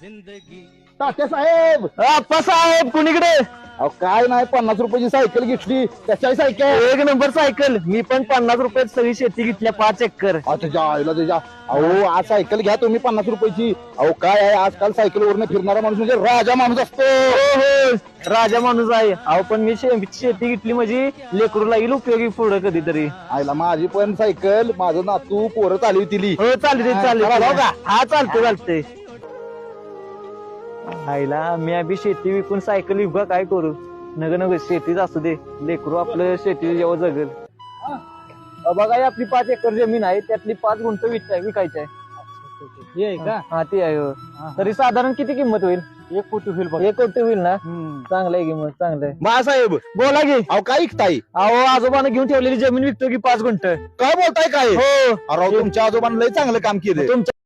तात्या साहेब आप्पा साहेब कुणीकडे? अहो काय नाही 50 रुपयाची सायकल घेतली त्याच्या सायकल एक नंबर सायकल. मी पण 50 रुपयात सगळी शेती घेतल्या 5 एकर. त्याच्या आईला त्याच्या अहो आज सायकल घ्या तुम्ही 50 रुपयाची. अहो काय आहे आजकाल सायकल वरनं फिरणारा माणूस म्हणजे राजा माणूस असतो. हो हो राजा माणूस आहे. अहो पण मी शेती घेतली म्हणजे लेकरूला येईल उपयोगी पुढे कधीतरी. आईला माझी पण सायकल माझं नातू पोरं चालवी तिली. हो चालते चालते. चला, जाऊ का? हा चालते चालते. आईला मी अभि शेती विकून सायकल विका काय करू. नग नग शेतीच असू दे लेकरू आपलं शेती जेव्हा जगल. बघा ही आपली 5 एकर जमीन आहे त्यातली 5 गुंठ विकायची आहे. हा ती आहे हो. तरी साधारण किती किंमत होईल? 1 कोटी होईल बघ. 1 कोटी होईल ना. चांगलं आहे किंमत चांगलं आहे. साहेब बोला की. अहो काय ऐकताय अहो आजोबानं घेऊन ठेवलेली जमीन विकतो की 5 गुंठ. काय बोलताय काय हो अरे तुमच्या आजोबांना लय चांगलं काम केलं. तुमच्या